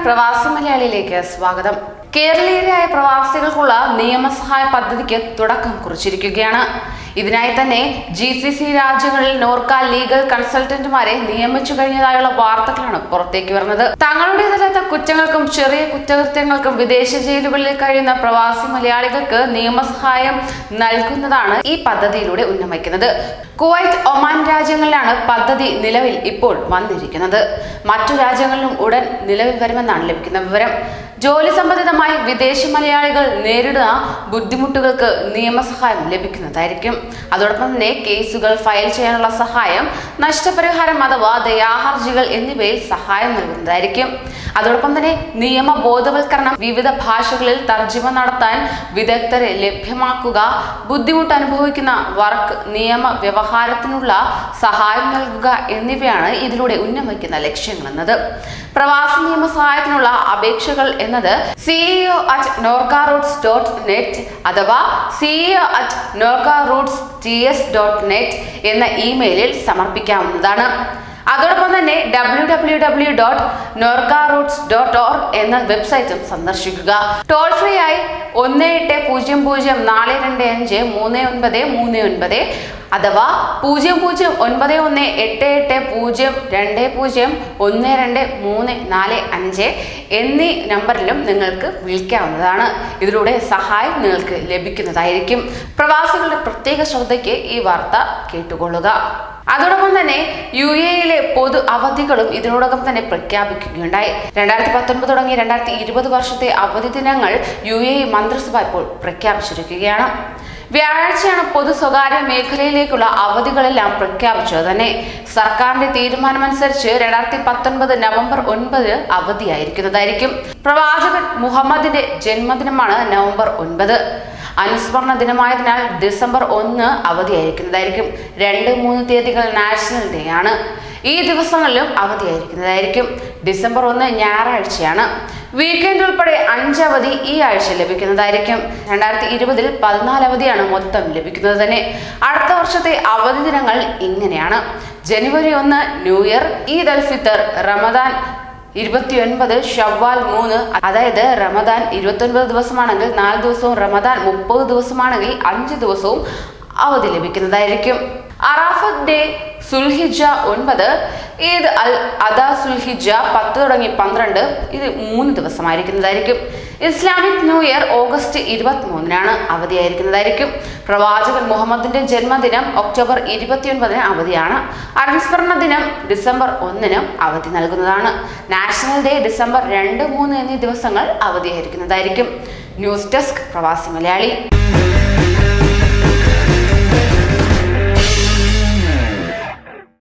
പ്രവാസി മലയാളിയിലേക്ക് സ്വാഗതം. കേരളീയരായ പ്രവാസികൾക്കുള്ള നിയമസഹായ പദ്ധതിക്ക് തുടക്കം കുറിച്ചിരിക്കുകയാണ്. ഇതിനായി തന്നെ GCC രാജ്യങ്ങളിൽ നോർക്ക ലീഗൽ കൺസൾട്ടന്റുമാരെ നിയമിച്ചു കഴിഞ്ഞതായുള്ള വാർത്തകളാണ് പുറത്തേക്ക് വരുന്നത്. തങ്ങളുടേതല്ലാത്ത കുറ്റങ്ങൾക്കും ചെറിയ കുറ്റകൃത്യങ്ങൾക്കും വിദേശ ജയിലുകളിൽ കഴിയുന്ന പ്രവാസി മലയാളികൾക്ക് നിയമസഹായം നൽകുന്നതാണ് ഈ പദ്ധതിയിലൂടെ ഉന്നയിക്കുന്നത്. കുവൈറ്റ്, ഒമാൻ രാജ്യങ്ങളിലാണ് പദ്ധതി നിലവിൽ ഇപ്പോൾ വന്നിരിക്കുന്നത്. മറ്റു രാജ്യങ്ങളിലും ഉടൻ നിലവിൽ വരുമെന്നാണ് ലഭിക്കുന്ന വിവരം. ജോലി സംബന്ധിതമായി വിദേശ മലയാളികൾ നേരിടുന്ന ബുദ്ധിമുട്ടുകൾക്ക് നിയമസഹായം ലഭിക്കുന്നതായിരിക്കും. അതോടൊപ്പം തന്നെ കേസുകൾ ഫയൽ ചെയ്യാനുള്ള സഹായം, നഷ്ടപരിഹാരം അഥവാ ദയാഹർജികൾ എന്നിവയിൽ സഹായം നൽകുന്നതായിരിക്കും. അതോടൊപ്പം തന്നെ നിയമ ബോധവൽക്കരണം, വിവിധ ഭാഷകളിൽ തർജ്ജിമ നടത്താൻ വിദഗ്ധരെ ലഭ്യമാക്കുക, ബുദ്ധിമുട്ട് അനുഭവിക്കുന്ന വർക്ക് നിയമ വ്യവഹാരത്തിനുള്ള സഹായം നൽകുക എന്നിവയാണ് ഇതിലൂടെ ഉന്നയിക്കുന്ന ലക്ഷ്യങ്ങളെന്നത്. പ്രവാസി നിയമസഹായത്തിനുള്ള അപേക്ഷകൾ എന്നത് ceo@norcaroots.net അഥവാ ceo@norcaroots.ts.net എന്ന ഇമെയിലിൽ സമർപ്പിക്കാവുന്നതാണ്. അതോടൊപ്പം തന്നെ www.norcaroots.org എന്ന വെബ്സൈറ്റും സന്ദർശിക്കുക. ടോൾ ഫ്രീ ആയി 1800-425-3939 അഥവാ 00918820201235 എന്നീ നമ്പറിലും നിങ്ങൾക്ക് വിളിക്കാവുന്നതാണ്. ഇതിലൂടെ സഹായം നിങ്ങൾക്ക് ലഭിക്കുന്നതായിരിക്കും. പ്രവാസികളുടെ പ്രത്യേക ശ്രദ്ധയ്ക്ക് ഈ വാർത്ത കേട്ടുകൊള്ളുക. അതോടൊപ്പം തന്നെ UAE പൊതു അവധികളും ഇതിനോടകം തന്നെ പ്രഖ്യാപിക്കുകയുണ്ടായി. 2019 തുടങ്ങി 2020 വർഷത്തെ അവധി ദിനങ്ങൾ UAE മന്ത്രിസഭ ഇപ്പോൾ പ്രഖ്യാപിച്ചിരിക്കുകയാണ്. വ്യാഴാഴ്ചയാണ് പൊതു സ്വകാര്യ മേഖലയിലേക്കുള്ള അവധികളെല്ലാം പ്രഖ്യാപിച്ചത് തന്നെ. സർക്കാരിന്റെ തീരുമാനമനുസരിച്ച് 2019 നവംബർ 9 അവധിയായിരിക്കുന്നതായിരിക്കും. പ്രവാചകൻ മുഹമ്മദിന്റെ ജന്മദിനമാണ് നവംബർ 9. അനുസ്മരണ ദിനമായതിനാൽ ഡിസംബർ 1 അവധിയായിരിക്കുന്നതായിരിക്കും. 2-3 തീയതികൾ നാഷണൽ ഡേ ആണ്. ഈ ദിവസങ്ങളിലും അവധിയായിരിക്കുന്നതായിരിക്കും. ഡിസംബർ 1 ഞായറാഴ്ചയാണ്. വീക്കെൻഡ് ഉൾപ്പെടെ 5 അവധി ഈ ആഴ്ച ലഭിക്കുന്നതായിരിക്കും. 2020 14 അവധിയാണ് മൊത്തം ലഭിക്കുന്നത് തന്നെ. അടുത്ത വർഷത്തെ അവധി ദിനങ്ങൾ ഇങ്ങനെയാണ്: ജനുവരി 1 ന്യൂ ഇയർ, ഈദ് അൽ ഫിത്തർ, റമദാൻ 29, ഷവ്വാൽ 3, അതായത് റമദാൻ 29 ദിവസമാണെങ്കിൽ 4 ദിവസവും, റമദാൻ 30 ദിവസമാണെങ്കിൽ 5 ദിവസവും അവധി ലഭിക്കുന്നതായിരിക്കും. അറാഫത്ത് ഡേ സുൽഹിജ്ജ 9, ഈദ് അൽ അദ സുൽഹിജ്ജ 10 തുടങ്ങി 12, ഇത് 3 ദിവസമായിരിക്കുന്നതായിരിക്കും. ഇസ്ലാമിക് ന്യൂ ഇയർ ഓഗസ്റ്റ് 23 അവധിയായിരിക്കുന്നതായിരിക്കും. പ്രവാചകൻ മുഹമ്മദിന്റെ ജന്മദിനം ഒക്ടോബർ 29 അവധിയാണ്. അനുസ്മരണ ദിനം ഡിസംബർ 1 അവധി നൽകുന്നതാണ്. നാഷണൽ ഡേ ഡിസംബർ 2, 3 എന്നീ ദിവസങ്ങൾ അവധിയായിരിക്കുന്നതായിരിക്കും. ന്യൂസ് ഡെസ്ക് പ്രവാസി മലയാളി.